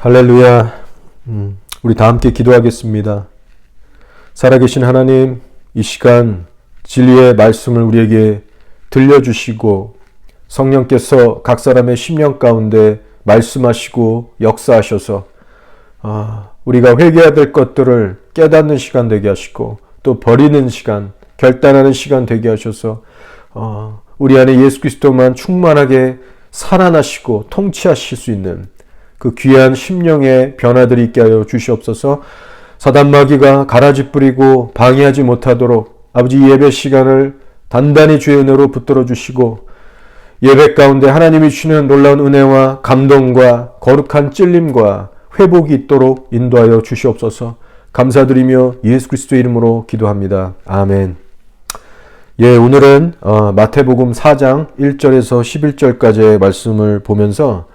할렐루야. 우리 다 함께 기도하겠습니다. 살아계신 하나님, 이 시간 진리의 말씀을 우리에게 들려주시고 성령께서 각 사람의 심령 가운데 말씀하시고 역사하셔서 우리가 회개해야 될 것들을 깨닫는 시간 되게 하시고 또 버리는 시간, 결단하는 시간 되게 하셔서 우리 안에 예수 그리스도만 충만하게 살아나시고 통치하실 수 있는 그 귀한 심령의 변화들이 있게 하여 주시옵소서. 사단 마귀가 가라지 뿌리고 방해하지 못하도록 아버지 예배 시간을 단단히 주의 은혜로 붙들어 주시고 예배 가운데 하나님이 주시는 놀라운 은혜와 감동과 거룩한 찔림과 회복이 있도록 인도하여 주시옵소서. 감사드리며 예수 그리스도의 이름으로 기도합니다. 아멘. 오늘은 마태복음 4장 1절에서 11절까지의 말씀을 보면서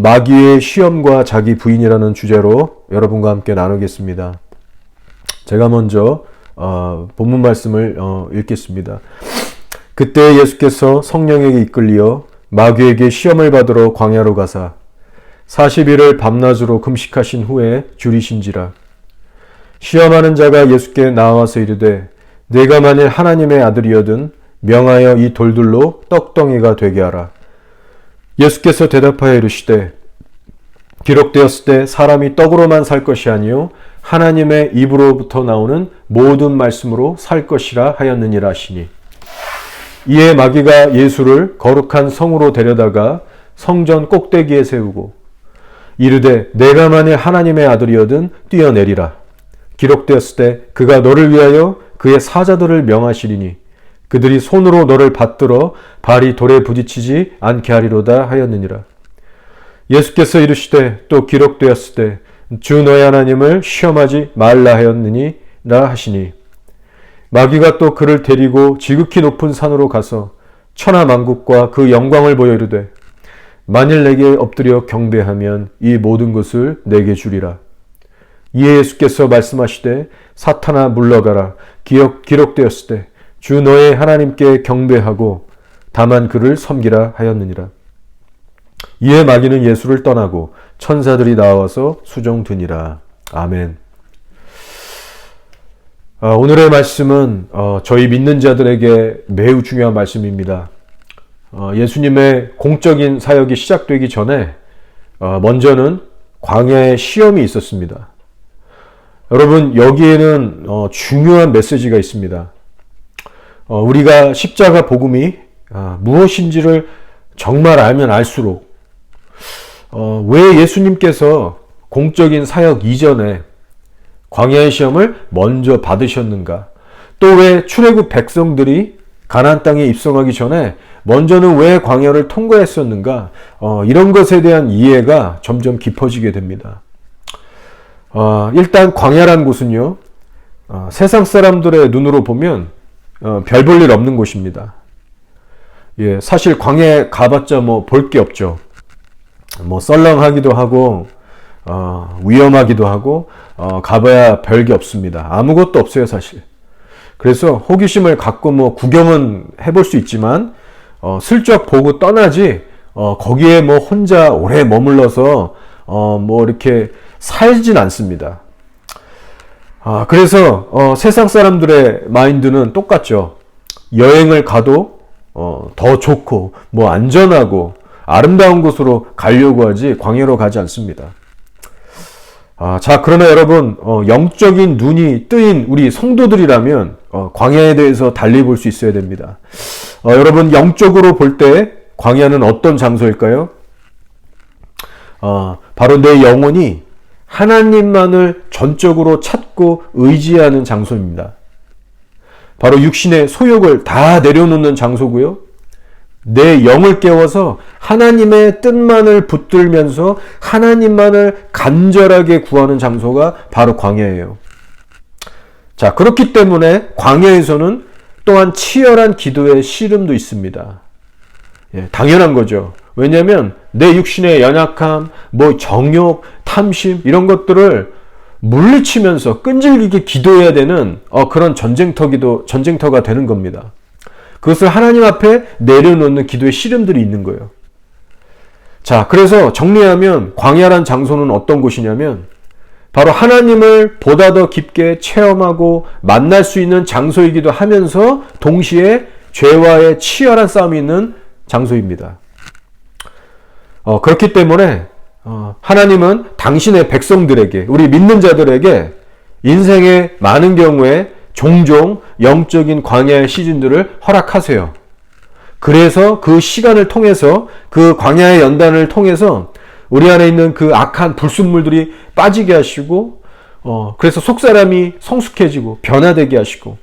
마귀의 시험과 자기 부인이라는 주제로 여러분과 함께 나누겠습니다. 제가 먼저 본문 말씀을 읽겠습니다. 그때 예수께서 성령에게 이끌리어 마귀에게 시험을 받으러 광야로 가사 40일을 밤낮으로 금식하신 후에 줄이신지라. 시험하는 자가 예수께 나와서 이르되 내가 만일 하나님의 아들이거든 명하여 이 돌들로 떡덩이가 되게 하라. 예수께서 대답하여 이르시되 기록되었을 때 사람이 떡으로만 살 것이 아니요 하나님의 입으로부터 나오는 모든 말씀으로 살 것이라 하였느니라 하시니. 이에 마귀가 예수를 거룩한 성으로 데려다가 성전 꼭대기에 세우고 이르되 내가 만일 하나님의 아들이거든 뛰어내리라. 기록되었을 때 그가 너를 위하여 그의 사자들을 명하시리니 그들이 손으로 너를 받들어 발이 돌에 부딪히지 않게 하리로다 하였느니라. 예수께서 이르시되 또 기록되었을 때 주 너의 하나님을 시험하지 말라 하였느니라 하시니. 마귀가 또 그를 데리고 지극히 높은 산으로 가서 천하 만국과 그 영광을 보여 이르되 만일 내게 엎드려 경배하면 이 모든 것을 내게 주리라. 이에 예수께서 말씀하시되 사탄아 물러가라. 기록되었을 때 주 너의 하나님께 경배하고 다만 그를 섬기라 하였느니라. 이에 마귀는 예수를 떠나고 천사들이 나와서 수종드니라. 아멘. 오늘의 말씀은 저희 믿는 자들에게 매우 중요한 말씀입니다. 예수님의 공적인 사역이 시작되기 전에 먼저는 광야의 시험이 있었습니다. 여러분, 여기에는 중요한 메시지가 있습니다. 우리가 십자가 복음이 무엇인지를 정말 알면 알수록 왜 예수님께서 공적인 사역 이전에 광야의 시험을 먼저 받으셨는가? 또 왜 출애굽 백성들이 가나안 땅에 입성하기 전에 먼저는 왜 광야를 통과했었는가? 이런 것에 대한 이해가 점점 깊어지게 됩니다. 일단 광야란 곳은요, 세상 사람들의 눈으로 보면 별 볼 일 없는 곳입니다. 사실 광야에 가봤자 볼 게 없죠. 썰렁하기도 하고 위험하기도 하고 가봐야 별 게 없습니다. 아무것도 없어요, 사실. 그래서 호기심을 갖고 구경은 해볼 수 있지만 슬쩍 보고 떠나지 거기에 혼자 오래 머물러서 이렇게 살진 않습니다. 그래서 세상 사람들의 마인드는 똑같죠. 여행을 가도 더 좋고 안전하고 아름다운 곳으로 가려고 하지 광야로 가지 않습니다. 자, 그러나 여러분, 영적인 눈이 뜨인 우리 성도들이라면 광야에 대해서 달리 볼 수 있어야 됩니다. 여러분, 영적으로 볼 때 광야는 어떤 장소일까요? 바로 내 영혼이 하나님만을 전적으로 찾고 의지하는 장소입니다. 바로 육신의 소욕을 다 내려놓는 장소고요. 내 영을 깨워서 하나님의 뜻만을 붙들면서 하나님만을 간절하게 구하는 장소가 바로 광야예요. 자, 그렇기 때문에 광야에서는 또한 치열한 기도의 씨름도 있습니다. 당연한 거죠. 왜냐하면 내 육신의 연약함, 정욕, 탐심 이런 것들을 물리치면서 끈질기게 기도해야 되는 그런 전쟁터가 되는 겁니다. 그것을 하나님 앞에 내려놓는 기도의 씨름들이 있는 거예요. 자, 그래서 정리하면 광야란 장소는 어떤 곳이냐면 바로 하나님을 보다 더 깊게 체험하고 만날 수 있는 장소이기도 하면서 동시에 죄와의 치열한 싸움이 있는 장소입니다. 그렇기 때문에 하나님은 당신의 백성들에게, 우리 믿는 자들에게 인생의 많은 경우에 종종 영적인 광야의 시즌들을 허락하세요. 그래서 그 시간을 통해서, 그 광야의 연단을 통해서 우리 안에 있는 그 악한 불순물들이 빠지게 하시고, 그래서 속사람이 성숙해지고 변화되게 하시고,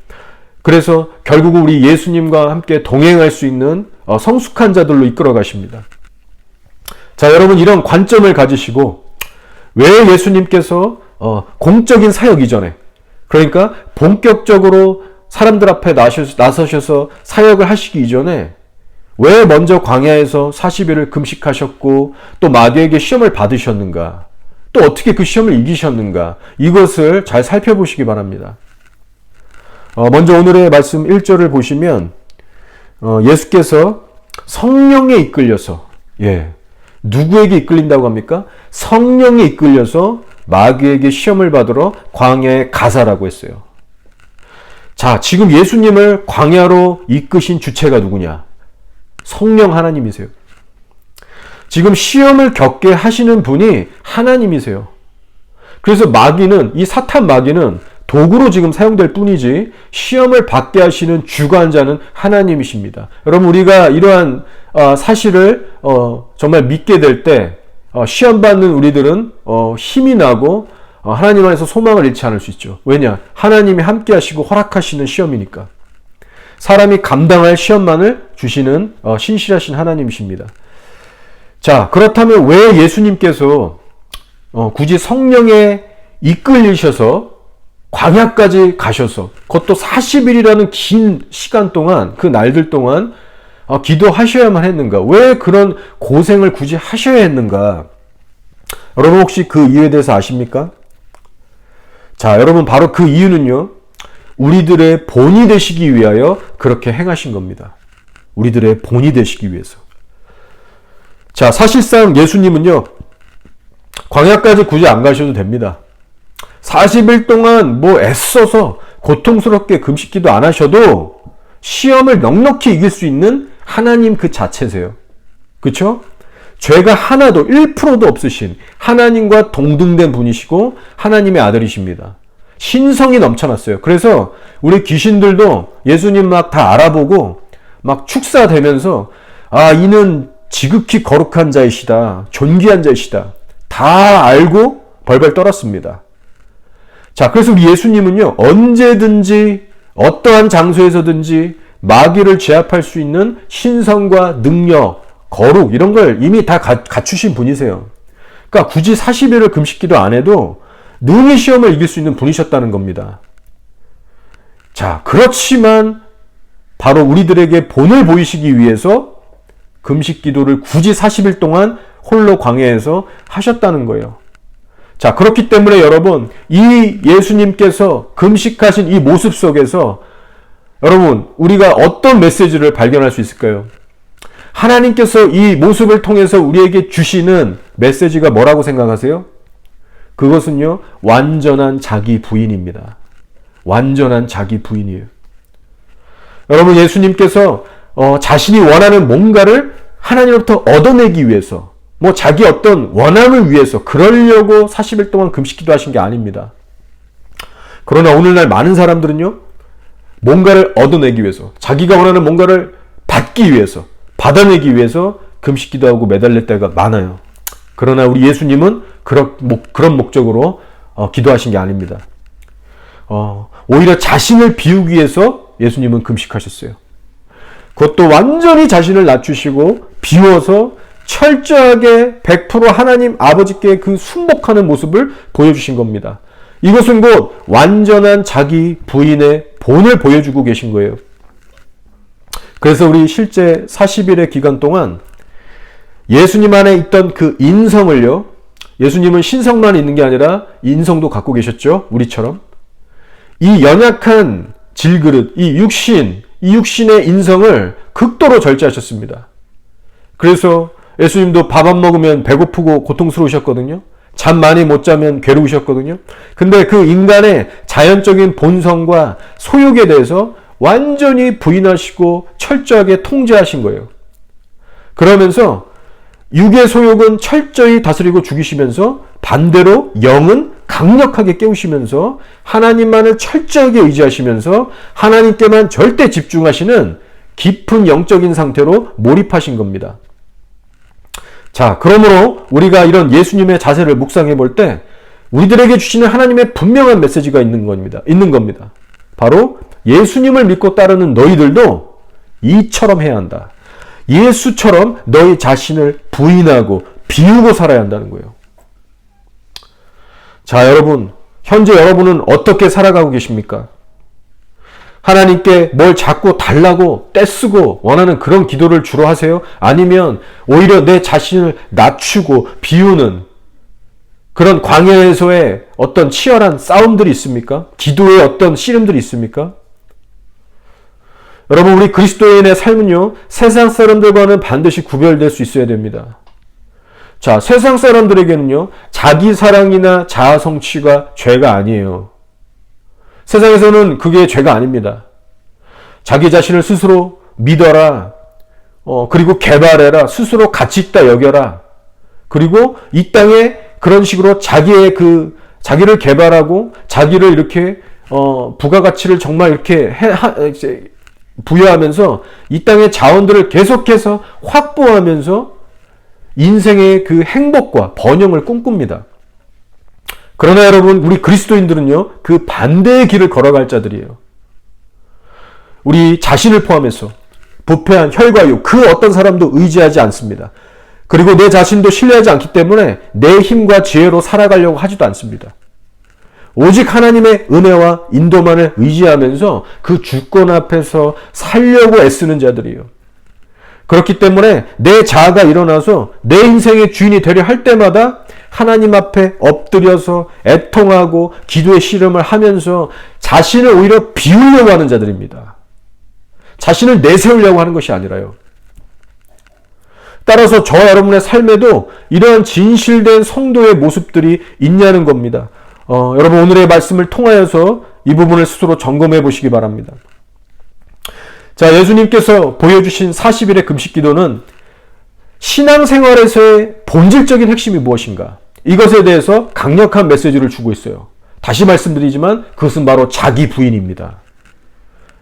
그래서 결국 우리 예수님과 함께 동행할 수 있는 성숙한 자들로 이끌어 가십니다. 자, 여러분, 이런 관점을 가지시고 왜 예수님께서 공적인 사역 이전에, 그러니까 본격적으로 사람들 앞에 나서셔서 사역을 하시기 이전에 왜 먼저 광야에서 40일을 금식하셨고 또 마귀에게 시험을 받으셨는가, 또 어떻게 그 시험을 이기셨는가, 이것을 잘 살펴보시기 바랍니다. 먼저 오늘의 말씀 1절을 보시면 예수께서 성령에 이끌려서, 누구에게 이끌린다고 합니까? 성령에 이끌려서 마귀에게 시험을 받으러 광야에 가사라고 했어요. 자, 지금 예수님을 광야로 이끄신 주체가 누구냐? 성령 하나님이세요. 지금 시험을 겪게 하시는 분이 하나님이세요. 그래서 마귀는, 이 사탄 마귀는 도구로 지금 사용될 뿐이지 시험을 받게 하시는 주관자는 하나님이십니다. 여러분, 우리가 이러한 사실을 정말 믿게 될 때 시험 받는 우리들은 힘이 나고 하나님 안에서 소망을 잃지 않을 수 있죠. 왜냐? 하나님이 함께 하시고 허락하시는 시험이니까. 사람이 감당할 시험만을 주시는 신실하신 하나님이십니다. 자, 그렇다면 왜 예수님께서 굳이 성령에 이끌리셔서 광야까지 가셔서, 그것도 40일이라는 긴 시간 동안, 그 날들 동안 기도하셔야만 했는가? 왜 그런 고생을 굳이 하셔야 했는가? 여러분, 혹시 그 이유에 대해서 아십니까? 자, 여러분, 바로 그 이유는요, 우리들의 본이 되시기 위하여 그렇게 행하신 겁니다. 우리들의 본이 되시기 위해서. 자, 사실상 예수님은요, 광야까지 굳이 안 가셔도 됩니다. 40일 동안 애써서 고통스럽게 금식기도 안 하셔도 시험을 넉넉히 이길 수 있는 하나님 그 자체세요. 그렇죠? 죄가 하나도 1%도 없으신 하나님과 동등된 분이시고 하나님의 아들이십니다. 신성이 넘쳐났어요. 그래서 우리 귀신들도 예수님 막 다 알아보고 막 축사되면서 이는 지극히 거룩한 자이시다, 존귀한 자이시다, 다 알고 벌벌 떨었습니다. 자, 그래서 우리 예수님은요, 언제든지 어떠한 장소에서든지 마귀를 제압할 수 있는 신성과 능력, 거룩, 이런 걸 이미 다 갖추신 분이세요. 그러니까 굳이 40일을 금식기도 안 해도 능히 시험을 이길 수 있는 분이셨다는 겁니다. 자, 그렇지만 바로 우리들에게 본을 보이시기 위해서 금식기도를 굳이 40일 동안 홀로 광야에서 하셨다는 거예요. 자, 그렇기 때문에 여러분, 이 예수님께서 금식하신 이 모습 속에서 여러분, 우리가 어떤 메시지를 발견할 수 있을까요? 하나님께서 이 모습을 통해서 우리에게 주시는 메시지가 뭐라고 생각하세요? 그것은요, 완전한 자기 부인입니다. 완전한 자기 부인이에요. 여러분, 예수님께서 자신이 원하는 뭔가를 하나님으로부터 얻어내기 위해서, 자기 어떤 원함을 위해서 그러려고 40일 동안 금식기도 하신 게 아닙니다. 그러나 오늘날 많은 사람들은요, 뭔가를 얻어내기 위해서, 자기가 원하는 뭔가를 받기 위해서, 받아내기 위해서 금식기도 하고 매달릴 때가 많아요. 그러나 우리 예수님은 그런 목적으로 기도하신 게 아닙니다. 오히려 자신을 비우기 위해서 예수님은 금식하셨어요. 그것도 완전히 자신을 낮추시고 비워서 철저하게 100% 하나님 아버지께 그 순복하는 모습을 보여주신 겁니다. 이것은 곧 완전한 자기 부인의 본을 보여주고 계신 거예요. 그래서 우리 실제 40일의 기간 동안 예수님 안에 있던 그 인성을요, 예수님은 신성만 있는 게 아니라 인성도 갖고 계셨죠, 우리처럼. 이 연약한 질그릇, 이 육신의 인성을 극도로 절제하셨습니다. 그래서 예수님도 밥 안 먹으면 배고프고 고통스러우셨거든요. 잠 많이 못 자면 괴로우셨거든요. 근데 그 인간의 자연적인 본성과 소욕에 대해서 완전히 부인하시고 철저하게 통제하신 거예요. 그러면서 육의 소욕은 철저히 다스리고 죽이시면서 반대로 영은 강력하게 깨우시면서 하나님만을 철저하게 의지하시면서 하나님께만 절대 집중하시는 깊은 영적인 상태로 몰입하신 겁니다. 자, 그러므로 우리가 이런 예수님의 자세를 묵상해 볼 때 우리들에게 주시는 하나님의 분명한 메시지가 있는 겁니다. 바로 예수님을 믿고 따르는 너희들도 이처럼 해야 한다. 예수처럼 너희 자신을 부인하고 비우고 살아야 한다는 거예요. 자, 여러분, 현재 여러분은 어떻게 살아가고 계십니까? 하나님께 뭘 자꾸 달라고 떼쓰고 원하는 그런 기도를 주로 하세요? 아니면 오히려 내 자신을 낮추고 비우는 그런 광야에서의 어떤 치열한 싸움들이 있습니까? 기도의 어떤 씨름들이 있습니까? 여러분, 우리 그리스도인의 삶은요, 세상 사람들과는 반드시 구별될 수 있어야 됩니다. 자, 세상 사람들에게는요, 자기 사랑이나 자아 성취가 죄가 아니에요. 세상에서는 그게 죄가 아닙니다. 자기 자신을 스스로 믿어라. 그리고 개발해라. 스스로 가치 있다 여겨라. 그리고 이 땅에 그런 식으로 자기를 개발하고 자기를 이렇게 부가가치를 정말 이렇게 부여하면서 이 땅의 자원들을 계속해서 확보하면서 인생의 그 행복과 번영을 꿈꿉니다. 그러나 여러분, 우리 그리스도인들은요, 그 반대의 길을 걸어갈 자들이에요. 우리 자신을 포함해서 부패한 혈과육, 그 어떤 사람도 의지하지 않습니다. 그리고 내 자신도 신뢰하지 않기 때문에 내 힘과 지혜로 살아가려고 하지도 않습니다. 오직 하나님의 은혜와 인도만을 의지하면서 그 주권 앞에서 살려고 애쓰는 자들이에요. 그렇기 때문에 내 자아가 일어나서 내 인생의 주인이 되려 할 때마다 하나님 앞에 엎드려서 애통하고 기도의 씨름을 하면서 자신을 오히려 비우려고 하는 자들입니다. 자신을 내세우려고 하는 것이 아니라요. 따라서 저와 여러분의 삶에도 이러한 진실된 성도의 모습들이 있냐는 겁니다. 여러분, 오늘의 말씀을 통하여서 이 부분을 스스로 점검해 보시기 바랍니다. 자, 예수님께서 보여주신 40일의 금식 기도는 신앙생활에서의 본질적인 핵심이 무엇인가? 이것에 대해서 강력한 메시지를 주고 있어요. 다시 말씀드리지만 그것은 바로 자기 부인입니다.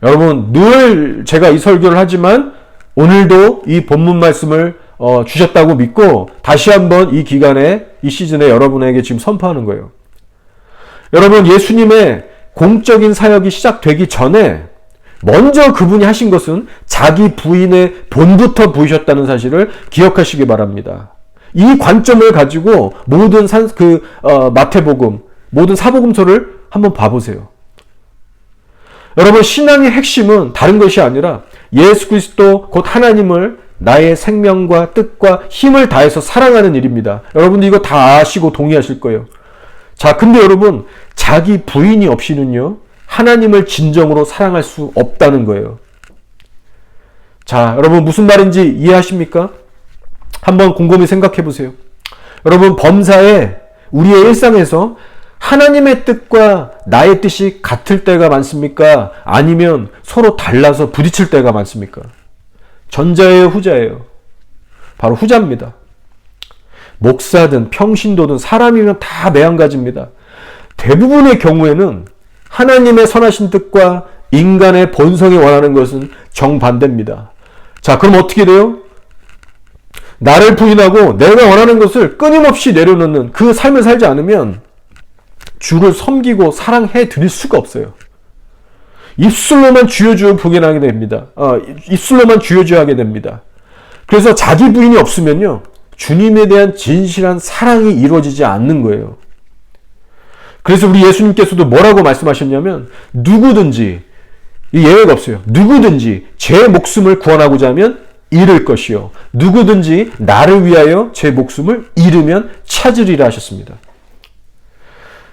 여러분, 늘 제가 이 설교를 하지만 오늘도 이 본문 말씀을 주셨다고 믿고 다시 한번 이 기간에, 이 시즌에 여러분에게 지금 선포하는 거예요. 여러분, 예수님의 공적인 사역이 시작되기 전에 먼저 그분이 하신 것은 자기 부인의 본부터 부이셨다는 사실을 기억하시기 바랍니다. 이 관점을 가지고 모든 마태복음, 모든 사복음서를 한번 봐보세요. 여러분, 신앙의 핵심은 다른 것이 아니라 예수 그리스도 곧 하나님을 나의 생명과 뜻과 힘을 다해서 사랑하는 일입니다. 여러분들 이거 다 아시고 동의하실 거예요. 자, 근데 여러분, 자기 부인이 없이는요, 하나님을 진정으로 사랑할 수 없다는 거예요. 자, 여러분 무슨 말인지 이해하십니까? 한번 곰곰이 생각해 보세요. 여러분, 범사에 우리의 일상에서 하나님의 뜻과 나의 뜻이 같을 때가 많습니까? 아니면 서로 달라서 부딪힐 때가 많습니까? 전자예요, 후자예요? 바로 후자입니다. 목사든 평신도든 사람이면 다 매한가지입니다. 대부분의 경우에는 하나님의 선하신 뜻과 인간의 본성이 원하는 것은 정반대입니다. 자, 그럼 어떻게 돼요? 나를 부인하고 내가 원하는 것을 끊임없이 내려놓는 그 삶을 살지 않으면 주를 섬기고 사랑해 드릴 수가 없어요. 입술로만 주여주여 부인하게 됩니다. 입술로만 주여주여 하게 됩니다. 그래서 자기 부인이 없으면요, 주님에 대한 진실한 사랑이 이루어지지 않는 거예요. 그래서 우리 예수님께서도 뭐라고 말씀하셨냐면, 누구든지, 이 예외가 없어요. 누구든지 제 목숨을 구원하고자 하면 잃을 것이요, 누구든지 나를 위하여 제 목숨을 잃으면 찾으리라 하셨습니다.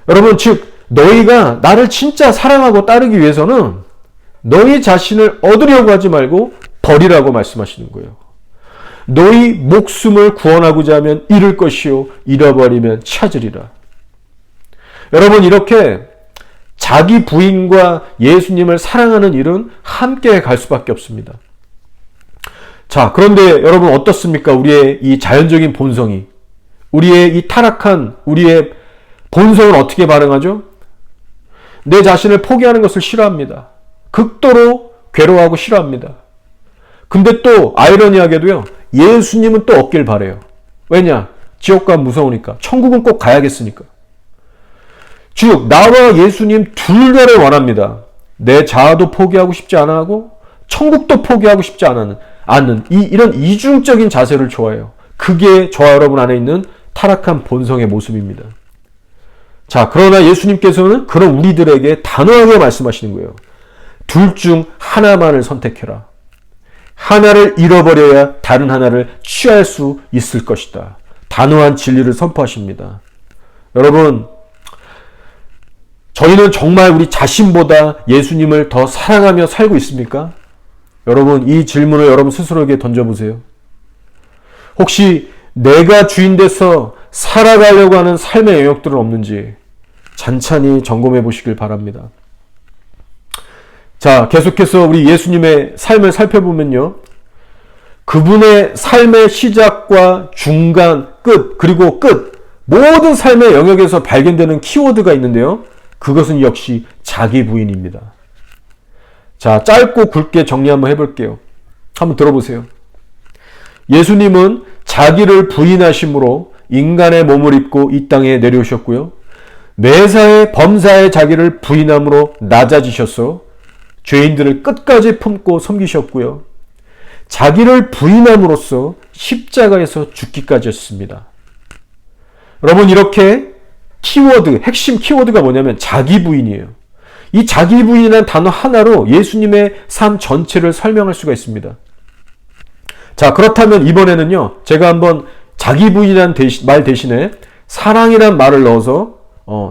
여러분, 즉 너희가 나를 진짜 사랑하고 따르기 위해서는 너희 자신을 얻으려고 하지 말고 버리라고 말씀하시는 거예요. 너희 목숨을 구원하고자 하면 잃을 것이요 잃어버리면 찾으리라. 여러분, 이렇게 자기 부인과 예수님을 사랑하는 일은 함께 갈 수밖에 없습니다. 자, 그런데 여러분 어떻습니까? 우리의 이 자연적인 본성이, 우리의 이 타락한 우리의 본성은 어떻게 반응하죠? 내 자신을 포기하는 것을 싫어합니다. 극도로 괴로워하고 싫어합니다. 근데 또 아이러니하게도요, 예수님은 또 없길 바래요. 왜냐? 지옥가 무서우니까. 천국은 꼭 가야겠으니까. 즉 나와 예수님 둘다를 원합니다. 내 자아도 포기하고 싶지 않아 하고 천국도 포기하고 싶지 않는 이런 이중적인 자세를 좋아해요. 그게 저와 여러분 안에 있는 타락한 본성의 모습입니다. 자, 그러나 예수님께서는 그런 우리들에게 단호하게 말씀하시는 거예요. 둘 중 하나만을 선택해라. 하나를 잃어버려야 다른 하나를 취할 수 있을 것이다. 단호한 진리를 선포하십니다. 여러분, 저희는 정말 우리 자신보다 예수님을 더 사랑하며 살고 있습니까? 여러분, 이 질문을 여러분 스스로에게 던져보세요. 혹시 내가 주인 돼서 살아가려고 하는 삶의 영역들은 없는지 찬찬히 점검해 보시길 바랍니다. 자, 계속해서 우리 예수님의 삶을 살펴보면요, 그분의 삶의 시작과 중간, 끝, 그리고 끝, 모든 삶의 영역에서 발견되는 키워드가 있는데요, 그것은 역시 자기 부인입니다. 자, 짧고 굵게 정리 한번 해볼게요. 한번 들어보세요. 예수님은 자기를 부인하심으로 인간의 몸을 입고 이 땅에 내려오셨고요, 매사에 범사에 자기를 부인함으로 낮아지셔서 죄인들을 끝까지 품고 섬기셨고요, 자기를 부인함으로써 십자가에서 죽기까지 했습니다. 여러분, 이렇게 키워드, 핵심 키워드가 뭐냐면 자기 부인이에요. 이 자기 부인이라는 단어 하나로 예수님의 삶 전체를 설명할 수가 있습니다. 자, 그렇다면 이번에는요, 제가 한번 자기 부인이라는 말 대신에 사랑이란 말을 넣어서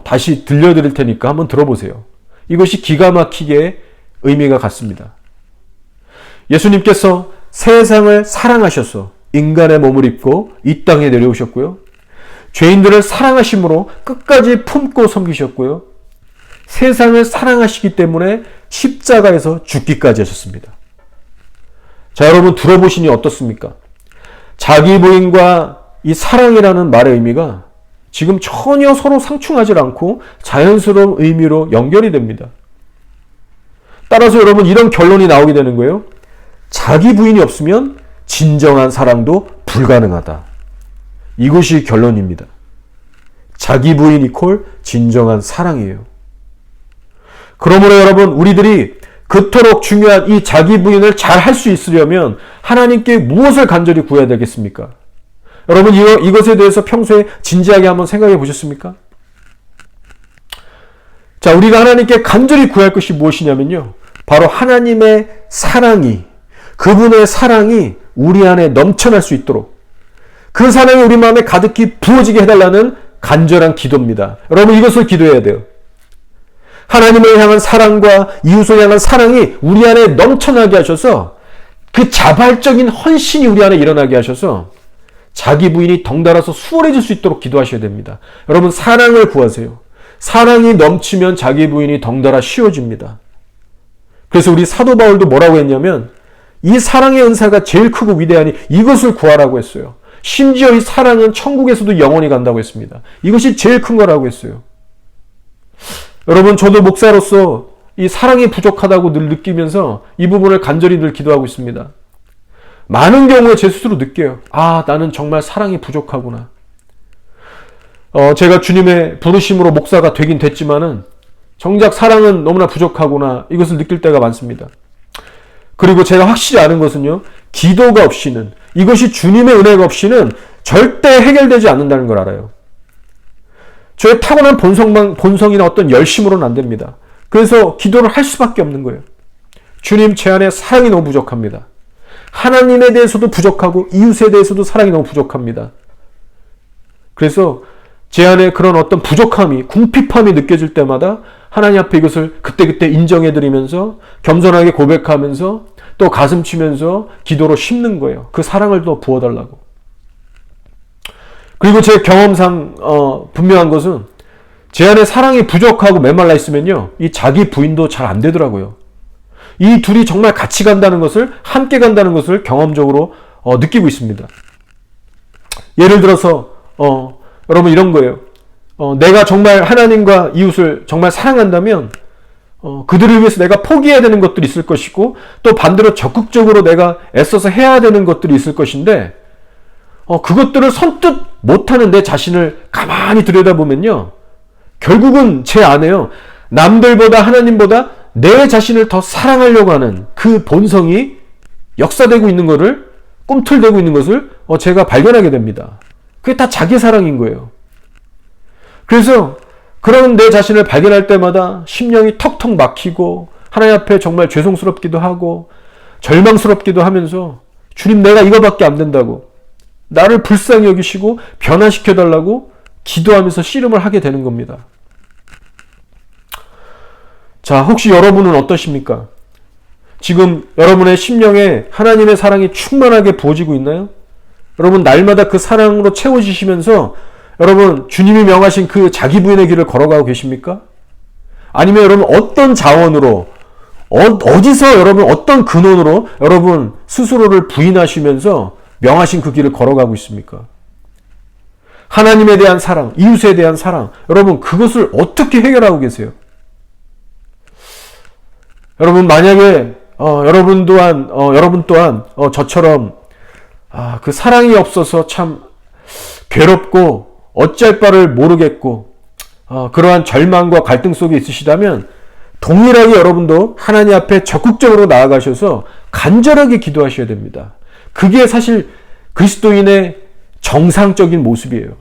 다시 들려드릴 테니까 한번 들어보세요. 이것이 기가 막히게 의미가 같습니다. 예수님께서 세상을 사랑하셔서 인간의 몸을 입고 이 땅에 내려오셨고요, 죄인들을 사랑하심으로 끝까지 품고 섬기셨고요, 세상을 사랑하시기 때문에 십자가에서 죽기까지 하셨습니다. 자, 여러분 들어보시니 어떻습니까? 자기 부인과 이 사랑이라는 말의 의미가 지금 전혀 서로 상충하지 않고 자연스러운 의미로 연결이 됩니다. 따라서 여러분 이런 결론이 나오게 되는 거예요. 자기 부인이 없으면 진정한 사랑도 불가능하다. 이것이 결론입니다. 자기 부인 이퀄 진정한 사랑이에요. 그러므로 여러분, 우리들이 그토록 중요한 이 자기 부인을 잘 할 수 있으려면 하나님께 무엇을 간절히 구해야 되겠습니까? 여러분, 이것에 대해서 평소에 진지하게 한번 생각해 보셨습니까? 자, 우리가 하나님께 간절히 구할 것이 무엇이냐면요, 바로 하나님의 사랑이, 그분의 사랑이 우리 안에 넘쳐날 수 있도록, 그 사랑이 우리 마음에 가득히 부어지게 해달라는 간절한 기도입니다. 여러분, 이것을 기도해야 돼요. 하나님을 향한 사랑과 이웃을 향한 사랑이 우리 안에 넘쳐나게 하셔서 그 자발적인 헌신이 우리 안에 일어나게 하셔서 자기 부인이 덩달아서 수월해질 수 있도록 기도하셔야 됩니다. 여러분, 사랑을 구하세요. 사랑이 넘치면 자기 부인이 덩달아 쉬워집니다. 그래서 우리 사도 바울도 뭐라고 했냐면, 이 사랑의 은사가 제일 크고 위대하니 이것을 구하라고 했어요. 심지어 이 사랑은 천국에서도 영원히 간다고 했습니다. 이것이 제일 큰 거라고 했어요. 여러분, 저도 목사로서 이 사랑이 부족하다고 늘 느끼면서 이 부분을 간절히 늘 기도하고 있습니다. 많은 경우에 제 스스로 느껴요. 아, 나는 정말 사랑이 부족하구나. 제가 주님의 부르심으로 목사가 되긴 됐지만은 정작 사랑은 너무나 부족하구나, 이것을 느낄 때가 많습니다. 그리고 제가 확실히 아는 것은요, 기도가 없이는, 이것이 주님의 은혜가 없이는 절대 해결되지 않는다는 걸 알아요. 저의 타고난 본성이나 어떤 열심으로는 안 됩니다. 그래서 기도를 할 수밖에 없는 거예요. 주님, 제 안에 사랑이 너무 부족합니다. 하나님에 대해서도 부족하고 이웃에 대해서도 사랑이 너무 부족합니다. 그래서 제 안에 그런 어떤 부족함이, 궁핍함이 느껴질 때마다 하나님 앞에 이것을 그때그때 인정해드리면서 겸손하게 고백하면서 또 가슴 치면서 기도로 심는 거예요. 그 사랑을 더 부어달라고. 그리고 제 경험상 분명한 것은 제 안에 사랑이 부족하고 메말라 있으면요, 이 자기 부인도 잘 안 되더라고요. 이 둘이 정말 같이 간다는 것을, 함께 간다는 것을 경험적으로 느끼고 있습니다. 예를 들어서 여러분 이런 거예요. 내가 정말 하나님과 이웃을 정말 사랑한다면 그들을 위해서 내가 포기해야 되는 것들이 있을 것이고, 또 반대로 적극적으로 내가 애써서 해야 되는 것들이 있을 것인데, 그것들을 선뜻 못하는 내 자신을 가만히 들여다보면요, 결국은 제 안에요, 남들보다 하나님보다 내 자신을 더 사랑하려고 하는 그 본성이 역사되고 있는 것을, 꿈틀대고 있는 것을 제가 발견하게 됩니다. 그게 다 자기 사랑인 거예요. 그래서 그런 내 자신을 발견할 때마다 심령이 턱턱 막히고 하나님 앞에 정말 죄송스럽기도 하고 절망스럽기도 하면서, 주님, 내가 이거밖에 안 된다고, 나를 불쌍히 여기시고 변화시켜달라고 기도하면서 씨름을 하게 되는 겁니다. 자, 혹시 여러분은 어떠십니까? 지금 여러분의 심령에 하나님의 사랑이 충만하게 부어지고 있나요? 여러분, 날마다 그 사랑으로 채워지시면서 여러분, 주님이 명하신 그 자기 부인의 길을 걸어가고 계십니까? 아니면 여러분, 어떤 자원으로, 어디서 여러분, 어떤 근원으로 여러분 스스로를 부인하시면서 명하신 그 길을 걸어가고 있습니까? 하나님에 대한 사랑, 이웃에 대한 사랑, 여러분, 그것을 어떻게 해결하고 계세요? 여러분, 만약에 여러분 또한 저처럼 그 사랑이 없어서 참 괴롭고 어찌할 바를 모르겠고 그러한 절망과 갈등 속에 있으시다면, 동일하게 여러분도 하나님 앞에 적극적으로 나아가셔서 간절하게 기도하셔야 됩니다. 그게 사실 그리스도인의 정상적인 모습이에요.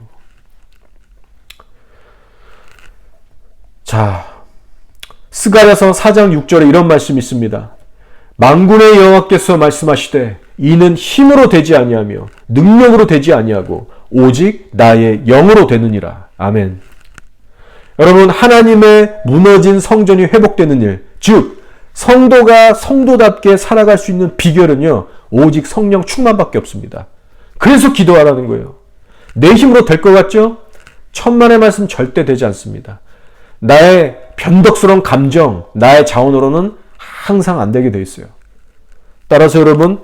자, 스가랴서 4장 6절에 이런 말씀이 있습니다. 만군의 여호와께서 말씀하시되 이는 힘으로 되지 아니하며 능력으로 되지 아니하고 오직 나의 영으로 되느니라. 아멘. 여러분, 하나님의 무너진 성전이 회복되는 일, 즉 성도가 성도답게 살아갈 수 있는 비결은요, 오직 성령 충만밖에 없습니다. 그래서 기도하라는 거예요. 내 힘으로 될 것 같죠? 천만의 말씀 절대 되지 않습니다. 나의 변덕스러운 감정, 나의 자원으로는 항상 안 되게 돼 있어요. 따라서 여러분,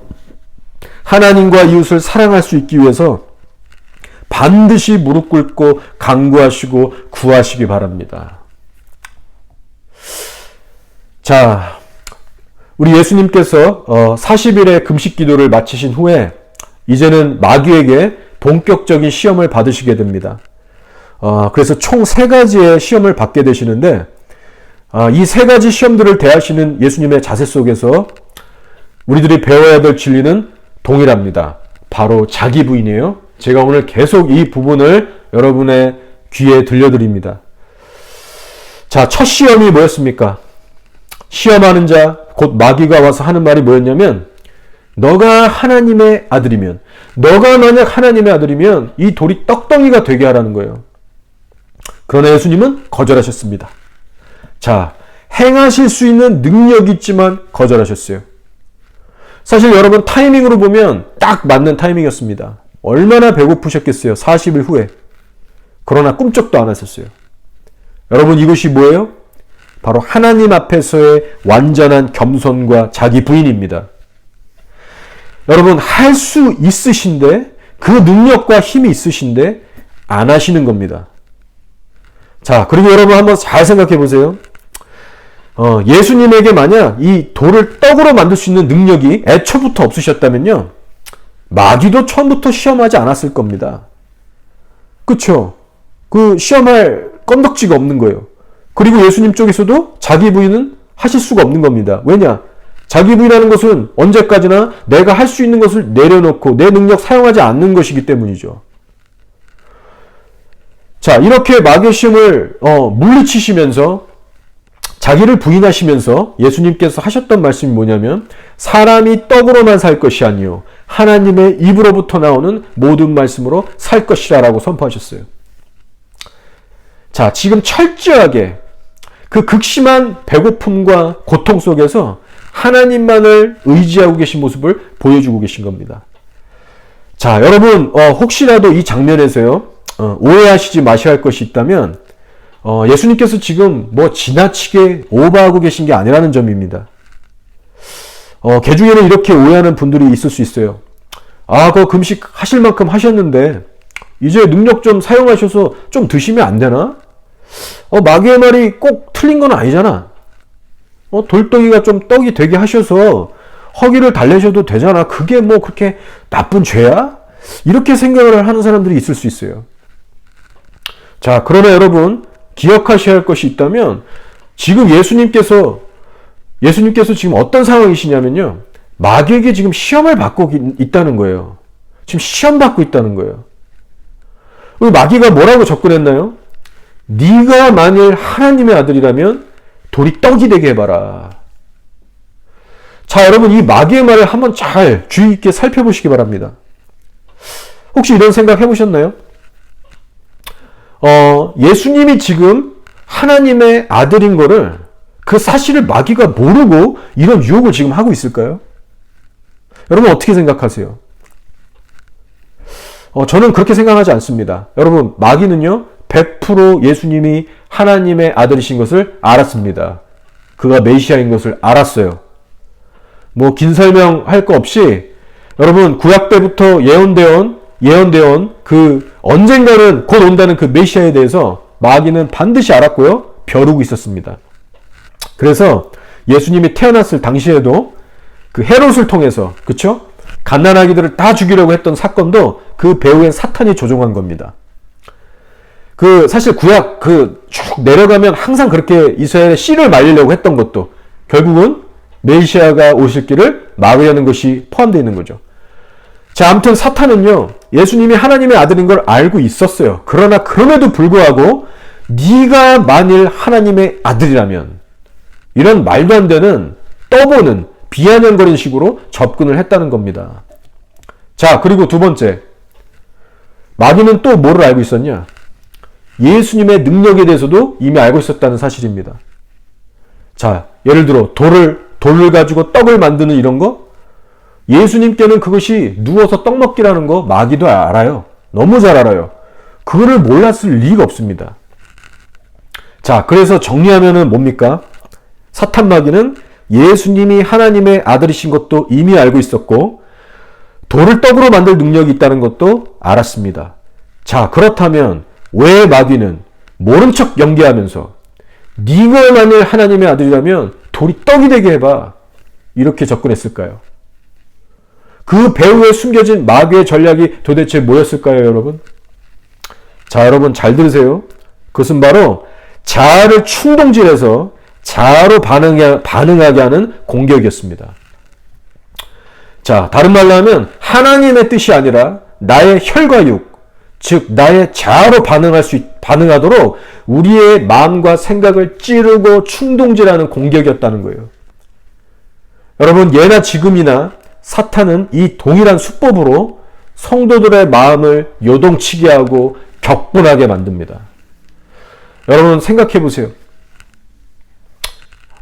하나님과 이웃을 사랑할 수 있기 위해서 반드시 무릎 꿇고 간구하시고 구하시기 바랍니다. 자, 우리 예수님께서 40일의 금식 기도를 마치신 후에 이제는 마귀에게 본격적인 시험을 받으시게 됩니다. 그래서 총 3가지의 시험을 받게 되시는데, 이 3가지 시험들을 대하시는 예수님의 자세 속에서 우리들이 배워야 될 진리는 동일합니다. 바로 자기 부인이에요. 제가 오늘 계속 이 부분을 여러분의 귀에 들려드립니다. 자, 첫 시험이 뭐였습니까? 시험하는 자, 곧 마귀가 와서 하는 말이 뭐였냐면, 너가 하나님의 아들이면, 너가 만약 하나님의 아들이면 이 돌이 떡덩이가 되게 하라는 거예요. 그러나 예수님은 거절하셨습니다. 자, 행하실 수 있는 능력이 있지만 거절하셨어요. 사실 여러분, 타이밍으로 보면 딱 맞는 타이밍이었습니다. 얼마나 배고프셨겠어요, 40일 후에. 그러나 꿈쩍도 안 하셨어요. 여러분, 이것이 뭐예요? 바로 하나님 앞에서의 완전한 겸손과 자기 부인입니다. 여러분, 할 수 있으신데, 그 능력과 힘이 있으신데 안 하시는 겁니다. 자, 그리고 여러분 한번 잘 생각해 보세요. 예수님에게 만약 이 돌을 떡으로 만들 수 있는 능력이 애초부터 없으셨다면요, 마귀도 처음부터 시험하지 않았을 겁니다. 그쵸? 그 시험할 건덕지가 없는 거예요. 그리고 예수님 쪽에서도 자기 부인은 하실 수가 없는 겁니다. 왜냐? 자기 부인하는 것은 언제까지나 내가 할 수 있는 것을 내려놓고 내 능력 사용하지 않는 것이기 때문이죠. 자, 이렇게 마귀의 시험을 물리치시면서 자기를 부인하시면서 예수님께서 하셨던 말씀이 뭐냐면, 사람이 떡으로만 살 것이 아니요 하나님의 입으로부터 나오는 모든 말씀으로 살 것이라 라고 선포하셨어요. 자, 지금 철저하게 그 극심한 배고픔과 고통 속에서 하나님만을 의지하고 계신 모습을 보여주고 계신 겁니다. 자, 여러분 혹시라도 이 장면에서요 오해하시지 마셔야 할 것이 있다면 예수님께서 지금 뭐 지나치게 오버하고 계신 게 아니라는 점입니다. 개 중에는 이렇게 오해하는 분들이 있을 수 있어요. 그 금식 하실 만큼 하셨는데 이제 능력 좀 사용하셔서 좀 드시면 안 되나? 마귀의 말이 꼭 틀린 건 아니잖아. 돌덩이가 좀 떡이 되게 하셔서 허기를 달래셔도 되잖아. 그게 뭐 그렇게 나쁜 죄야? 이렇게 생각을 하는 사람들이 있을 수 있어요. 자, 그러나 여러분 기억하셔야 할 것이 있다면 지금 예수님께서 지금 어떤 상황이시냐면요. 마귀에게 지금 시험을 받고 있다는 거예요. 지금 시험 받고 있다는 거예요. 마귀가 뭐라고 접근했나요? 네가 만일 하나님의 아들이라면 돌이 떡이 되게 해봐라. 자, 여러분 이 마귀의 말을 한번 잘 주의 있게 살펴보시기 바랍니다. 혹시 이런 생각 해보셨나요? 예수님이 지금 하나님의 아들인 거를 그 사실을 마귀가 모르고 이런 유혹을 지금 하고 있을까요? 여러분 어떻게 생각하세요? 저는 그렇게 생각하지 않습니다. 여러분 마귀는요 100% 예수님이 하나님의 아들이신 것을 알았습니다. 그가 메시아인 것을 알았어요. 뭐 긴 설명할 거 없이 여러분 구약 때부터 예언되어 그 언젠가는 곧 온다는 그 메시아에 대해서 마귀는 반드시 알았고요. 벼르고 있었습니다. 그래서 예수님이 태어났을 당시에도 그 헤롯을 통해서 그쵸? 갓난아기들을 다 죽이려고 했던 사건도 그 배후엔 사탄이 조종한 겁니다. 사실 구약 쭉 내려가면 항상 그렇게 이스라엘의 씨를 말리려고 했던 것도 결국은 메시아가 오실 길을 막으려는 것이 포함되어 있는 거죠. 자, 아무튼 사탄은요 예수님이 하나님의 아들인 걸 알고 있었어요. 그러나 그럼에도 불구하고 네가 만일 하나님의 아들이라면 이런 말도 안 되는 떠보는 비아냥거리는 식으로 접근을 했다는 겁니다. 자, 그리고 두 번째, 마귀는 또 뭐를 알고 있었냐? 예수님의 능력에 대해서도 이미 알고 있었다는 사실입니다. 자, 예를 들어 돌을 가지고 떡을 만드는 이런 거, 예수님께는 그것이 누워서 떡 먹기라는 거 마귀도 알아요. 너무 잘 알아요. 그거를 몰랐을 리가 없습니다. 자, 그래서 정리하면은 뭡니까? 사탄 마귀는 예수님이 하나님의 아들이신 것도 이미 알고 있었고 돌을 떡으로 만들 능력이 있다는 것도 알았습니다. 자, 그렇다면 왜 마귀는 모른 척 연기하면서 네가 만일 하나님의 아들이라면 돌이 떡이 되게 해봐 이렇게 접근했을까요? 그 배후에 숨겨진 마귀의 전략이 도대체 뭐였을까요, 여러분? 자, 여러분 잘 들으세요. 그것은 바로 자아를 충동질해서 자아로 반응하게 하는 공격이었습니다. 자, 다른 말로 하면 하나님의 뜻이 아니라 나의 혈과 육, 즉 나의 자아로 반응하도록 우리의 마음과 생각을 찌르고 충동질하는 공격이었다는 거예요. 여러분 예나 지금이나 사탄은 이 동일한 수법으로 성도들의 마음을 요동치게 하고 격분하게 만듭니다. 여러분 생각해 보세요.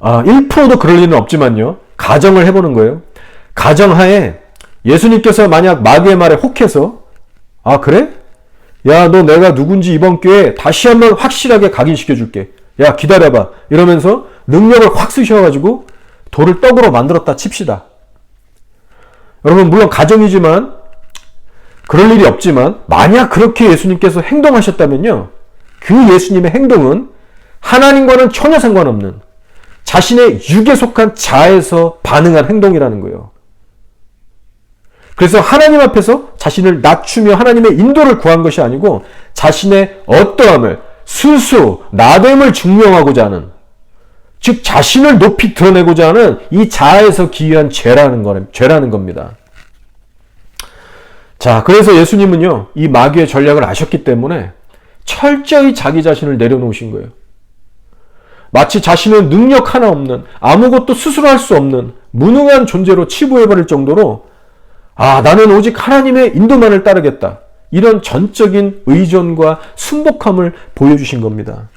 1%도 그럴 리는 없지만요. 가정을 해보는 거예요. 가정하에 예수님께서 만약 마귀의 말에 혹해서 그래? 야, 너 내가 누군지 이번 기회에 다시 한번 확실하게 각인시켜 줄게. 야, 기다려봐. 이러면서 능력을 확 쓰셔가지고 돌을 떡으로 만들었다 칩시다. 여러분 물론 가정이지만 그럴 일이 없지만 만약 그렇게 예수님께서 행동하셨다면요. 그 예수님의 행동은 하나님과는 전혀 상관없는 자신의 육에 속한 자에서 반응한 행동이라는 거예요. 그래서 하나님 앞에서 자신을 낮추며 하나님의 인도를 구한 것이 아니고 자신의 어떠함을 스스로 나됨을 증명하고자 하는, 즉 자신을 높이 드러내고자 하는 이 자아에서 기이한 죄라는 겁니다. 자, 그래서 예수님은요 이 마귀의 전략을 아셨기 때문에 철저히 자기 자신을 내려놓으신 거예요. 마치 자신은 능력 하나 없는, 아무것도 스스로 할 수 없는 무능한 존재로 치부해버릴 정도로 나는 오직 하나님의 인도만을 따르겠다. 이런 전적인 의존과 순복함을 보여주신 겁니다.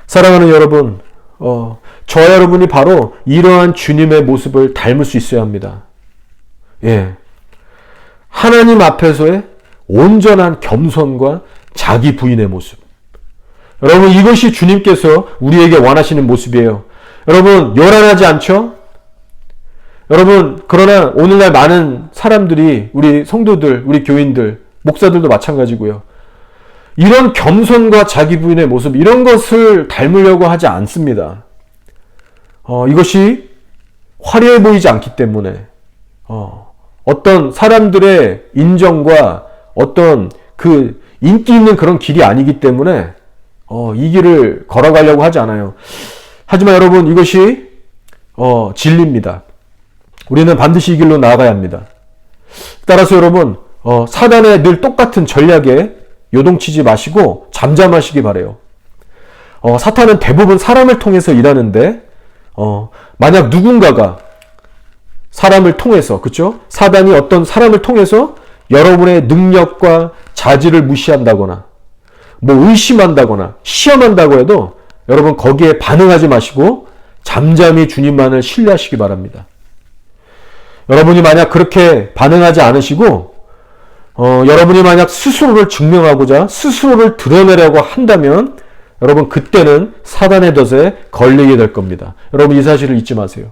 사랑하는 여러분, 저와 여러분이 바로 이러한 주님의 모습을 닮을 수 있어야 합니다. 예. 하나님 앞에서의 온전한 겸손과 자기 부인의 모습. 여러분, 이것이 주님께서 우리에게 원하시는 모습이에요. 여러분, 요란하지 않죠? 여러분, 그러나 오늘날 많은 사람들이, 우리 성도들, 우리 교인들, 목사들도 마찬가지고요. 이런 겸손과 자기 부인의 모습, 이런 것을 닮으려고 하지 않습니다. 이것이 화려해 보이지 않기 때문에, 어떤 사람들의 인정과 어떤 그 인기 있는 그런 길이 아니기 때문에, 이 길을 걸어가려고 하지 않아요. 하지만 여러분, 이것이, 진리입니다. 우리는 반드시 이 길로 나아가야 합니다. 따라서 여러분, 사단의 늘 똑같은 전략에 요동치지 마시고 잠잠하시기 바라요. 사탄은 대부분 사람을 통해서 일하는데, 만약 누군가가 사람을 통해서, 그쵸? 사단이 어떤 사람을 통해서 여러분의 능력과 자질을 무시한다거나, 의심한다거나, 시험한다고 해도 여러분 거기에 반응하지 마시고 잠잠히 주님만을 신뢰하시기 바랍니다. 여러분이 만약 그렇게 반응하지 않으시고, 여러분이 만약 스스로를 증명하고자 스스로를 드러내려고 한다면, 여러분 그때는 사단의 덫에 걸리게 될 겁니다. 여러분 이 사실을 잊지 마세요.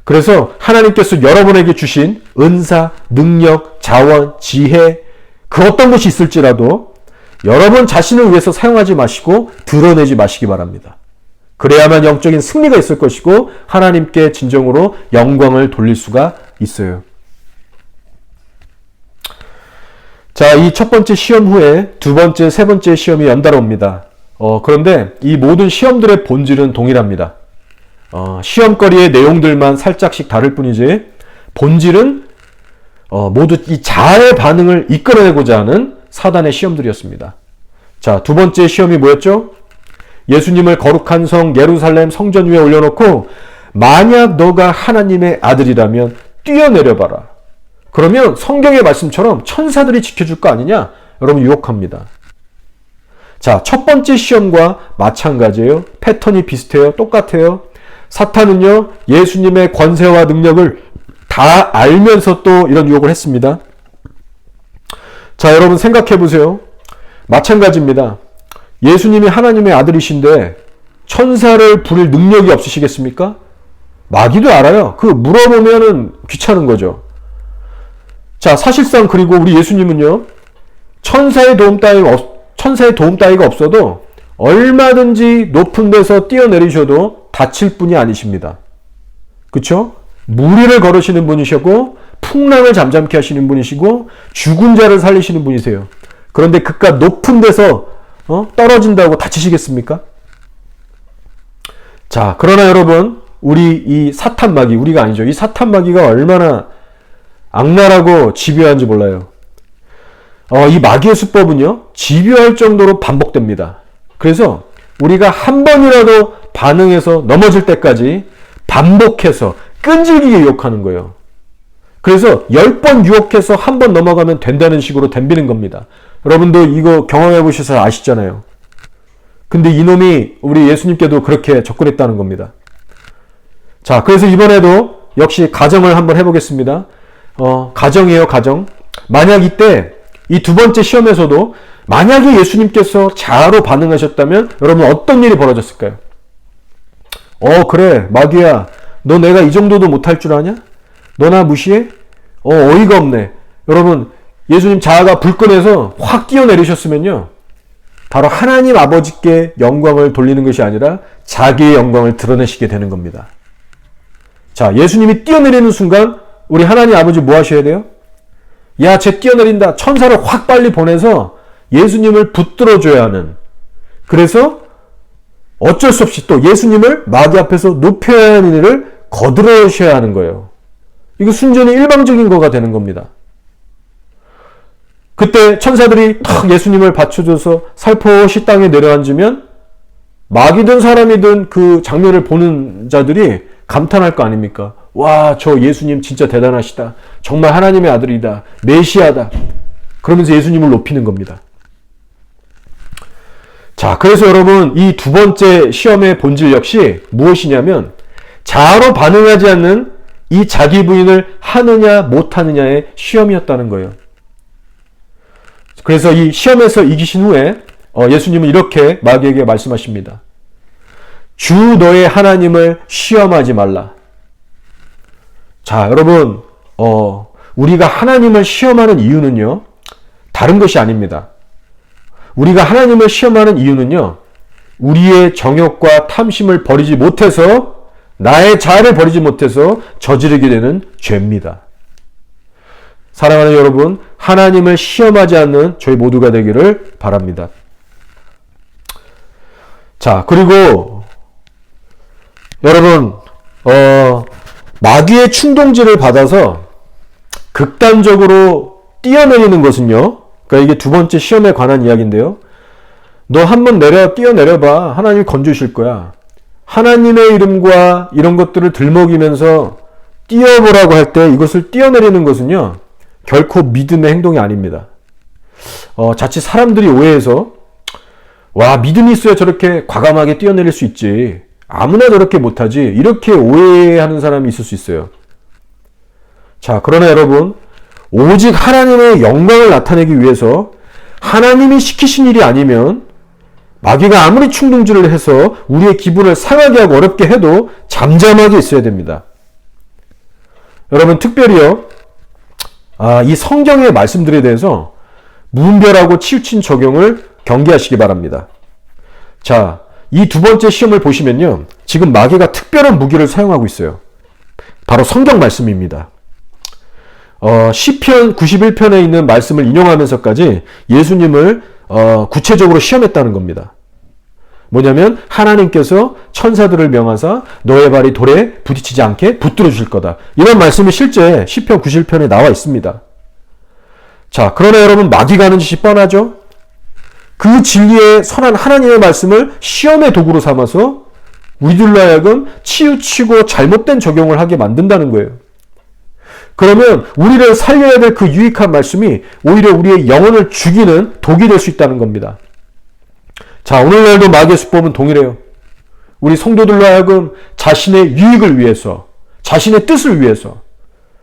그래서 하나님께서 여러분에게 주신 은사, 능력, 자원, 지혜, 그 어떤 것이 있을지라도 여러분 자신을 위해서 사용하지 마시고 드러내지 마시기 바랍니다. 그래야만 영적인 승리가 있을 것이고 하나님께 진정으로 영광을 돌릴 수가 있어요. 자, 이 첫 번째 시험 후에 두 번째, 세 번째 시험이 연달아옵니다. 그런데 이 모든 시험들의 본질은 동일합니다. 시험거리의 내용들만 살짝씩 다를 뿐이지 본질은 모두 이 자아의 반응을 이끌어내고자 하는 사단의 시험들이었습니다. 자, 두 번째 시험이 뭐였죠? 예수님을 거룩한 성 예루살렘 성전 위에 올려놓고 만약 너가 하나님의 아들이라면 뛰어내려봐라. 그러면 성경의 말씀처럼 천사들이 지켜줄 거 아니냐? 여러분 유혹합니다. 자, 첫 번째 시험과 마찬가지예요. 패턴이 비슷해요. 똑같아요. 사탄은요, 예수님의 권세와 능력을 다 알면서 또 이런 유혹을 했습니다. 자, 여러분 생각해 보세요. 마찬가지입니다. 예수님이 하나님의 아들이신데 천사를 부릴 능력이 없으시겠습니까? 마귀도 알아요. 물어보면은 귀찮은 거죠. 자, 사실상 그리고 우리 예수님은요, 천사의 도움 따위가 없어도 얼마든지 높은 데서 뛰어내리셔도 다칠 분이 아니십니다. 그쵸? 무리를 걸으시는 분이시고 풍랑을 잠잠케 하시는 분이시고 죽은 자를 살리시는 분이세요. 그런데 그깟 높은 데서 떨어진다고 다치시겠습니까? 자, 그러나 여러분, 우리 이 사탄 마귀, 우리가 아니죠. 이 사탄 마귀가 얼마나 악랄하고 집요한지 몰라요. 이 마귀의 수법은요, 집요할 정도로 반복됩니다. 그래서 우리가 한 번이라도 반응해서 넘어질 때까지 반복해서 끈질기게 유혹하는 거예요. 그래서 10번 유혹해서 한 번 넘어가면 된다는 식으로 덤비는 겁니다. 여러분도 이거 경험해 보셔서 아시잖아요. 근데 이놈이 우리 예수님께도 그렇게 접근했다는 겁니다. 자, 그래서 이번에도 역시 가정을 한번 해보겠습니다. 가정이에요, 가정. 만약 이때 이 두 번째 시험에서도 만약에 예수님께서 자아로 반응하셨다면 여러분 어떤 일이 벌어졌을까요? 그래, 마귀야, 너 내가 이 정도도 못할 줄 아냐? 너 나 무시해? 어이가 없네. 여러분, 예수님 자아가 불끈해서 확 뛰어내리셨으면요, 바로 하나님 아버지께 영광을 돌리는 것이 아니라 자기의 영광을 드러내시게 되는 겁니다. 자, 예수님이 뛰어내리는 순간 우리 하나님 아버지 뭐 하셔야 돼요? 야, 쟤 뛰어내린다. 천사를 확 빨리 보내서 예수님을 붙들어줘야 하는, 그래서 어쩔 수 없이 또 예수님을 마귀 앞에서 높여야 하는 일을 거들으셔야 하는 거예요. 이거 순전히 일방적인 거가 되는 겁니다. 그때 천사들이 탁 예수님을 받쳐줘서 살포시 땅에 내려앉으면 마귀든 사람이든 그 장면을 보는 자들이 감탄할 거 아닙니까? 와, 저 예수님 진짜 대단하시다. 정말 하나님의 아들이다. 메시아다. 그러면서 예수님을 높이는 겁니다. 자, 그래서 여러분 이 두 번째 시험의 본질 역시 무엇이냐면 자아로 반응하지 않는 이 자기 부인을 하느냐 못하느냐의 시험이었다는 거예요. 그래서 이 시험에서 이기신 후에 예수님은 이렇게 마귀에게 말씀하십니다. 주 너의 하나님을 시험하지 말라. 자, 여러분 우리가 하나님을 시험하는 이유는요, 다른 것이 아닙니다. 우리가 하나님을 시험하는 이유는요, 우리의 정욕과 탐심을 버리지 못해서, 나의 자아를 버리지 못해서 저지르게 되는 죄입니다. 사랑하는 여러분, 하나님을 시험하지 않는 저희 모두가 되기를 바랍니다. 자, 그리고 여러분 마귀의 충동질을 받아서 극단적으로 뛰어내리는 것은요, 그러니까 이게 두 번째 시험에 관한 이야기인데요, 너 한번 뛰어내려봐. 하나님이 건져주실 거야. 하나님의 이름과 이런 것들을 들먹이면서 뛰어보라고 할 때 이것을 뛰어내리는 것은요, 결코 믿음의 행동이 아닙니다. 자칫 사람들이 오해해서 와, 믿음이 있어야 저렇게 과감하게 뛰어내릴 수 있지, 아무나 저렇게 못하지, 이렇게 오해하는 사람이 있을 수 있어요. 자, 그러나 여러분, 오직 하나님의 영광을 나타내기 위해서 하나님이 시키신 일이 아니면 마귀가 아무리 충동질을 해서 우리의 기분을 상하게 하고 어렵게 해도 잠잠하게 있어야 됩니다. 여러분, 특별히요, 이 성경의 말씀들에 대해서 무분별하고 치우친 적용을 경계하시기 바랍니다. 자, 이 두 번째 시험을 보시면요, 지금 마귀가 특별한 무기를 사용하고 있어요. 바로 성경 말씀입니다. 시편 91편에 있는 말씀을 인용하면서까지 예수님을 구체적으로 시험했다는 겁니다. 뭐냐면 하나님께서 천사들을 명하사 너의 발이 돌에 부딪히지 않게 붙들어 주실 거다. 이런 말씀이 실제 시편 91편에 나와 있습니다. 자, 그러나 여러분, 마귀가 하는 짓이 뻔하죠? 그 진리의 선한 하나님의 말씀을 시험의 도구로 삼아서 우리들로 하여금 치우치고 잘못된 적용을 하게 만든다는 거예요. 그러면 우리를 살려야 될 그 유익한 말씀이 오히려 우리의 영혼을 죽이는 독이 될 수 있다는 겁니다. 자, 오늘날도 마귀의 수법은 동일해요. 우리 성도들로 하여금 자신의 유익을 위해서, 자신의 뜻을 위해서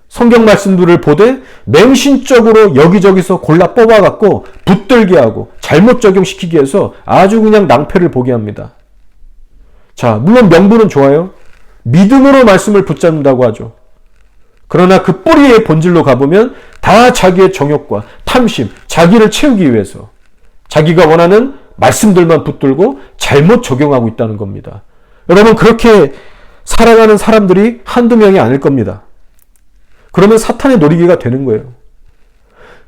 성경 말씀들을 보되 맹신적으로 여기저기서 골라 뽑아갖고 붙들게 하고 잘못 적용시키기 위해서 아주 그냥 낭패를 보게 합니다. 자, 물론 명분은 좋아요. 믿음으로 말씀을 붙잡는다고 하죠. 그러나 그 뿌리의 본질로 가보면 다 자기의 정욕과 탐심, 자기를 채우기 위해서 자기가 원하는 말씀들만 붙들고 잘못 적용하고 있다는 겁니다. 여러분, 그렇게 살아가는 사람들이 한두 명이 아닐 겁니다. 그러면 사탄의 놀이기가 되는 거예요.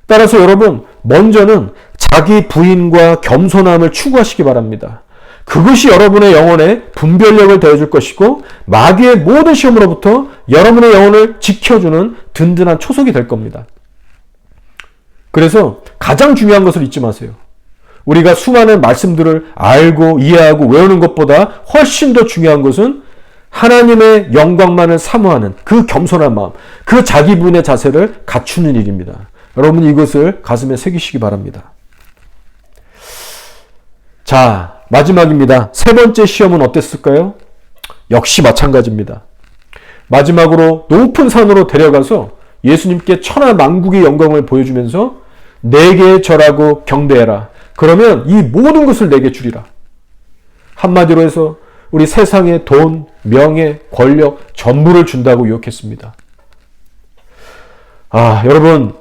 따라서 여러분, 먼저는 자기 부인과 겸손함을 추구하시기 바랍니다. 그것이 여러분의 영혼에 분별력을 더해줄 것이고 마귀의 모든 시험으로부터 여러분의 영혼을 지켜주는 든든한 초석이 될 겁니다. 그래서 가장 중요한 것을 잊지 마세요. 우리가 수많은 말씀들을 알고 이해하고 외우는 것보다 훨씬 더 중요한 것은 하나님의 영광만을 사모하는 그 겸손한 마음, 그 자기 부인의 자세를 갖추는 일입니다. 여러분, 이것을 가슴에 새기시기 바랍니다. 자, 마지막입니다. 세 번째 시험은 어땠을까요? 역시 마찬가지입니다. 마지막으로 높은 산으로 데려가서 예수님께 천하 만국의 영광을 보여주면서 내게 절하고 경배해라. 그러면 이 모든 것을 내게 주리라. 한마디로 해서 우리 세상의 돈, 명예, 권력 전부를 준다고 유혹했습니다. 여러분,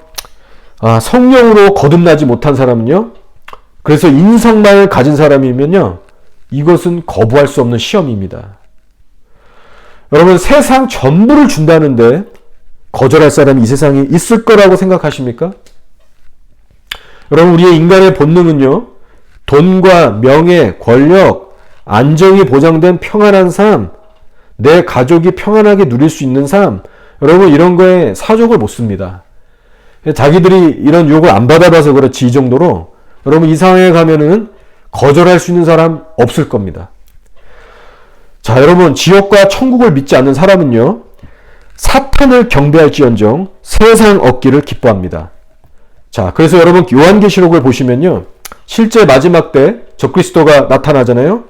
성령으로 거듭나지 못한 사람은요, 그래서 인성만을 가진 사람이면요, 이것은 거부할 수 없는 시험입니다. 여러분, 세상 전부를 준다는데 거절할 사람이 이 세상에 있을 거라고 생각하십니까? 여러분, 우리의 인간의 본능은요, 돈과 명예, 권력, 안정이 보장된 평안한 삶, 내 가족이 평안하게 누릴 수 있는 삶, 여러분, 이런 거에 사족을 못 씁니다. 자기들이 이런 유혹을 안 받아봐서 그렇지, 이 정도로 여러분, 이 상황에 가면은 거절할 수 있는 사람 없을 겁니다. 자, 여러분, 지옥과 천국을 믿지 않는 사람은요, 사탄을 경배할지언정 세상 얻기를 기뻐합니다. 자, 그래서 여러분, 요한계시록을 보시면요, 실제 마지막 때 적그리스도가 나타나잖아요.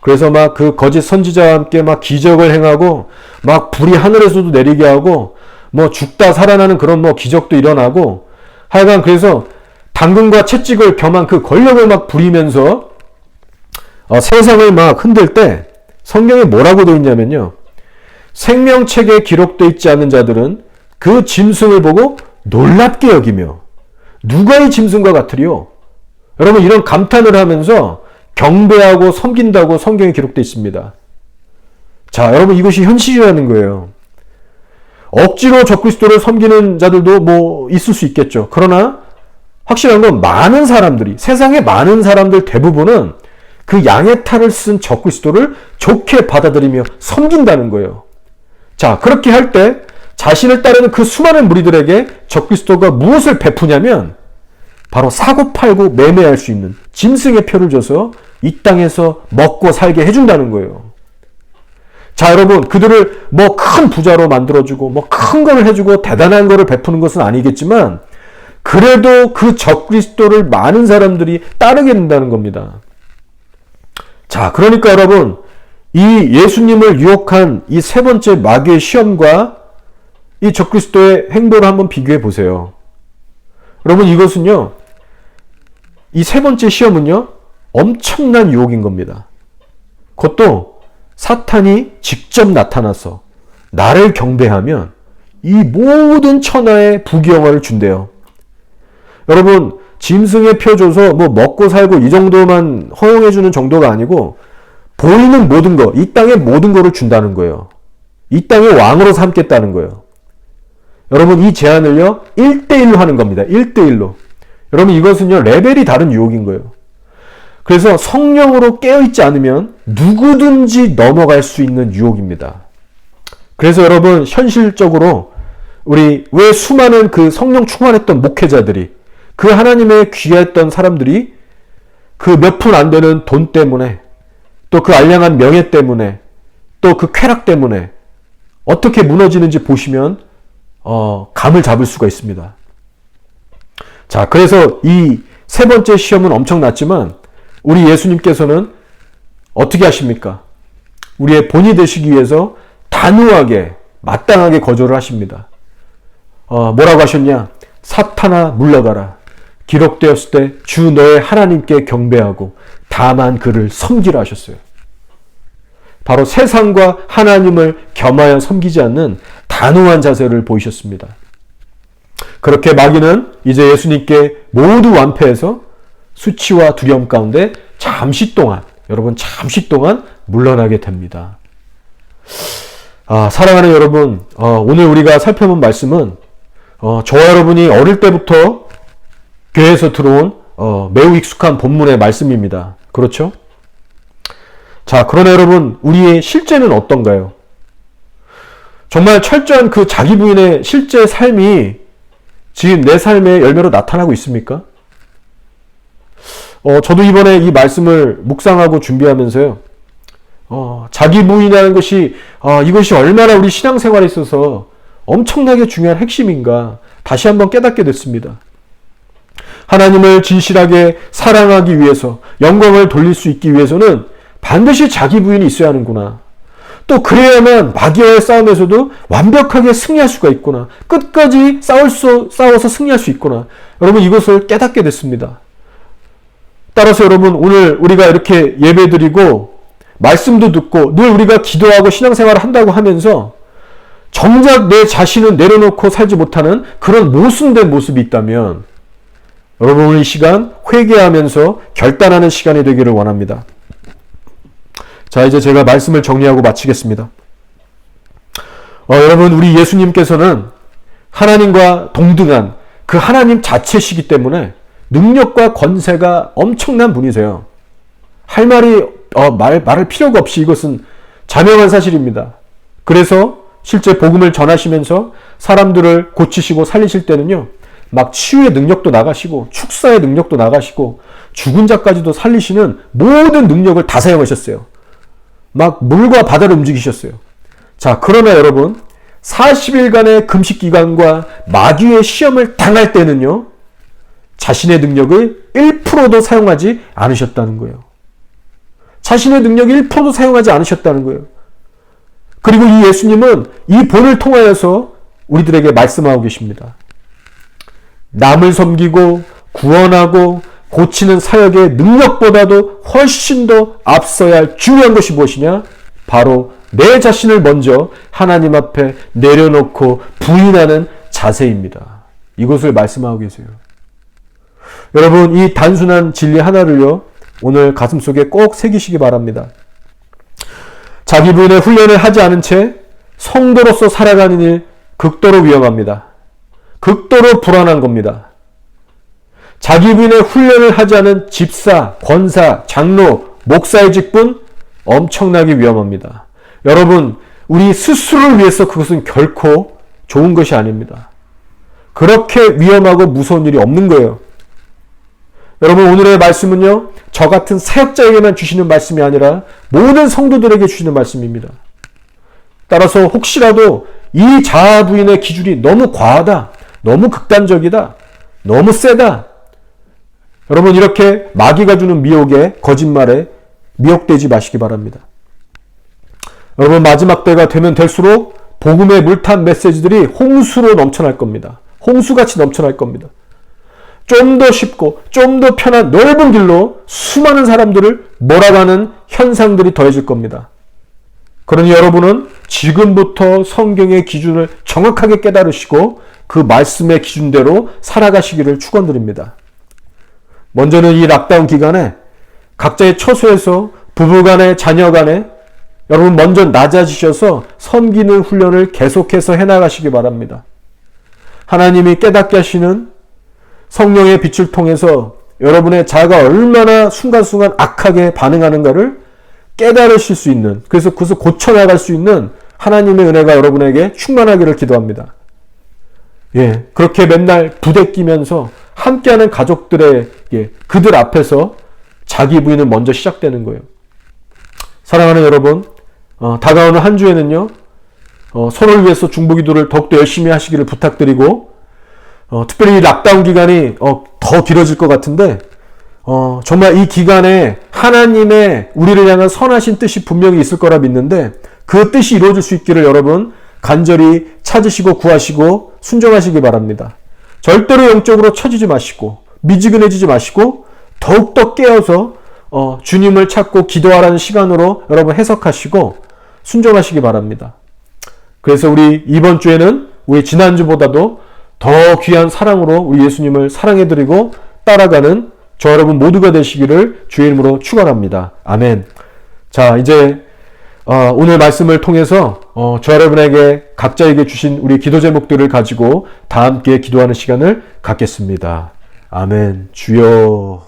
그래서 막 그 거짓 선지자와 함께 막 기적을 행하고 막 불이 하늘에서도 내리게 하고 뭐 죽다 살아나는 그런 뭐 기적도 일어나고 하여간 그래서 당근과 채찍을 겸한 그 권력을 막 부리면서 세상을 막 흔들 때 성경에 뭐라고 되어 있냐면요. 생명책에 기록되어 있지 않은 자들은 그 짐승을 보고 놀랍게 여기며 누가 이 짐승과 같으리요? 여러분 이런 감탄을 하면서 경배하고 섬긴다고 성경에 기록되어 있습니다. 자, 여러분 이것이 현실이라는 거예요. 억지로 적그리스도를 섬기는 자들도 뭐 있을 수 있겠죠. 그러나 확실한 건 많은 사람들이, 세상의 많은 사람들 대부분은 그 양의 탈을 쓴 적그리스도를 좋게 받아들이며 섬긴다는 거예요. 자, 그렇게 할 때 자신을 따르는 그 수많은 무리들에게 적그리스도가 무엇을 베푸냐면 바로 사고 팔고 매매할 수 있는 짐승의 표를 줘서 이 땅에서 먹고 살게 해준다는 거예요. 자, 여러분, 그들을 뭐 큰 부자로 만들어주고 뭐 큰 걸 해주고 대단한 거를 베푸는 것은 아니겠지만 그래도 그 적그리스도를 많은 사람들이 따르게 된다는 겁니다. 자, 그러니까 여러분, 이 예수님을 유혹한 이 세 번째 마귀의 시험과 이 적그리스도의 행보를 한번 비교해 보세요. 여러분, 이것은요, 이 세 번째 시험은요, 엄청난 유혹인 겁니다. 그것도 사탄이 직접 나타나서 나를 경배하면 이 모든 천하의 부귀영화를 준대요. 여러분, 짐승의 표 줘서 뭐 먹고 살고 이 정도만 허용해주는 정도가 아니고 보이는 모든 거, 이 땅의 모든 거를 준다는 거예요. 이 땅의 왕으로 삼겠다는 거예요. 여러분, 이 제안을요 1대1로 하는 겁니다. 1대1로. 여러분, 이것은요 레벨이 다른 유혹인 거예요. 그래서 성령으로 깨어있지 않으면 누구든지 넘어갈 수 있는 유혹입니다. 그래서 여러분, 현실적으로 우리 왜 수많은 그 성령 충만했던 목회자들이, 그 하나님의 귀했던 사람들이 그 몇 푼 안 되는 돈 때문에, 또 그 알량한 명예 때문에, 또 그 쾌락 때문에 어떻게 무너지는지 보시면 감을 잡을 수가 있습니다. 자, 그래서 이 세 번째 시험은 엄청났지만 우리 예수님께서는 어떻게 하십니까? 우리의 본이 되시기 위해서 단호하게 마땅하게 거절을 하십니다. 뭐라고 하셨냐? 사탄아 물러가라. 기록되었을 때 주 너의 하나님께 경배하고 다만 그를 섬기라 하셨어요. 바로 세상과 하나님을 겸하여 섬기지 않는 단호한 자세를 보이셨습니다. 그렇게 마귀는 이제 예수님께 모두 완패해서 수치와 두려움 가운데 잠시 동안, 여러분 잠시 동안 물러나게 됩니다. 사랑하는 여러분, 오늘 우리가 살펴본 말씀은 저와 여러분이 어릴 때부터 교회에서 들어온 매우 익숙한 본문의 말씀입니다. 그렇죠? 자, 그러나 여러분, 우리의 실제는 어떤가요? 정말 철저한 그 자기 부인의 실제 삶이 지금 내 삶의 열매로 나타나고 있습니까? 저도 이번에 이 말씀을 묵상하고 준비하면서요, 자기 부인이라는 것이, 이것이 얼마나 우리 신앙생활에 있어서 엄청나게 중요한 핵심인가 다시 한번 깨닫게 됐습니다. 하나님을 진실하게 사랑하기 위해서, 영광을 돌릴 수 있기 위해서는 반드시 자기 부인이 있어야 하는구나. 또 그래야만 마귀와의 싸움에서도 완벽하게 승리할 수가 있구나. 끝까지 싸워서 승리할 수 있구나. 여러분, 이것을 깨닫게 됐습니다. 따라서 여러분, 오늘 우리가 이렇게 예배드리고 말씀도 듣고 늘 우리가 기도하고 신앙생활을 한다고 하면서 정작 내 자신은 내려놓고 살지 못하는 그런 모순된 모습이 있다면 여러분, 오늘 이 시간 회개하면서 결단하는 시간이 되기를 원합니다. 자, 이제 제가 말씀을 정리하고 마치겠습니다. 여러분, 우리 예수님께서는 하나님과 동등한 그 하나님 자체시기 때문에 능력과 권세가 엄청난 분이세요. 할 말이 말할 필요가 없이 이것은 자명한 사실입니다. 그래서 실제 복음을 전하시면서 사람들을 고치시고 살리실 때는요, 막 치유의 능력도 나가시고 축사의 능력도 나가시고 죽은 자까지도 살리시는 모든 능력을 다 사용하셨어요. 막 물과 바다를 움직이셨어요. 자, 그러나 여러분, 40일간의 금식 기간과 마귀의 시험을 당할 때는요, 자신의 능력을 1%도 사용하지 않으셨다는 거예요. 자신의 능력을 1%도 사용하지 않으셨다는 거예요. 그리고 이 예수님은 이 본을 통하여서 우리들에게 말씀하고 계십니다. 남을 섬기고 구원하고 고치는 사역의 능력보다도 훨씬 더 앞서야 할 중요한 것이 무엇이냐? 바로 내 자신을 먼저 하나님 앞에 내려놓고 부인하는 자세입니다. 이것을 말씀하고 계세요. 여러분, 이 단순한 진리 하나를요, 오늘 가슴속에 꼭 새기시기 바랍니다. 자기 부인의 훈련을 하지 않은 채 성도로서 살아가는 일 극도로 위험합니다. 극도로 불안한 겁니다. 자기 부인의 훈련을 하지 않은 집사, 권사, 장로, 목사의 직분 엄청나게 위험합니다. 여러분, 우리 스스로를 위해서 그것은 결코 좋은 것이 아닙니다. 그렇게 위험하고 무서운 일이 없는 거예요. 여러분, 오늘의 말씀은요, 저 같은 사역자에게만 주시는 말씀이 아니라 모든 성도들에게 주시는 말씀입니다. 따라서 혹시라도 이 자아 부인의 기준이 너무 과하다, 너무 극단적이다, 너무 세다, 여러분, 이렇게 마귀가 주는 미혹에, 거짓말에 미혹되지 마시기 바랍니다. 여러분, 마지막 때가 되면 될수록 복음의 물탄 메시지들이 홍수로 넘쳐날 겁니다. 홍수같이 넘쳐날 겁니다. 좀 더 쉽고 좀 더 편한 넓은 길로 수많은 사람들을 몰아가는 현상들이 더해질 겁니다. 그러니 여러분은 지금부터 성경의 기준을 정확하게 깨달으시고 그 말씀의 기준대로 살아가시기를 축원드립니다. 먼저는 이 락다운 기간에 각자의 처소에서 부부간에 자녀간에 여러분 먼저 낮아지셔서 섬기는 훈련을 계속해서 해나가시기 바랍니다. 하나님이 깨닫게 하시는 성령의 빛을 통해서 여러분의 자아가 얼마나 순간순간 악하게 반응하는가를 깨달으실 수 있는, 그래서 그것을 고쳐나갈 수 있는 하나님의 은혜가 여러분에게 충만하기를 기도합니다. 그렇게 맨날 부대끼면서 함께하는 가족들에게 그들 앞에서 자기 부인은 먼저 시작되는 거예요. 사랑하는 여러분, 다가오는 한 주에는요, 서로를 위해서 중보기도를 더욱더 열심히 하시기를 부탁드리고, 특별히 이 락다운 기간이 더 길어질 것 같은데, 정말 이 기간에 하나님의 우리를 향한 선하신 뜻이 분명히 있을 거라 믿는데, 그 뜻이 이루어질 수 있기를 여러분 간절히 찾으시고 구하시고 순종하시기 바랍니다. 절대로 영적으로 처지지 마시고 미지근해지지 마시고 더욱더 깨어서 주님을 찾고 기도하라는 시간으로 여러분 해석하시고 순종하시기 바랍니다. 그래서 우리 이번 주에는 우리 지난주보다도 더 귀한 사랑으로 우리 예수님을 사랑해드리고 따라가는 저 여러분 모두가 되시기를 주의 이름으로 축원합니다. 아멘. 자, 이제 오늘 말씀을 통해서 저 여러분에게 각자에게 주신 우리 기도 제목들을 가지고 다 함께 기도하는 시간을 갖겠습니다. 아멘. 주여.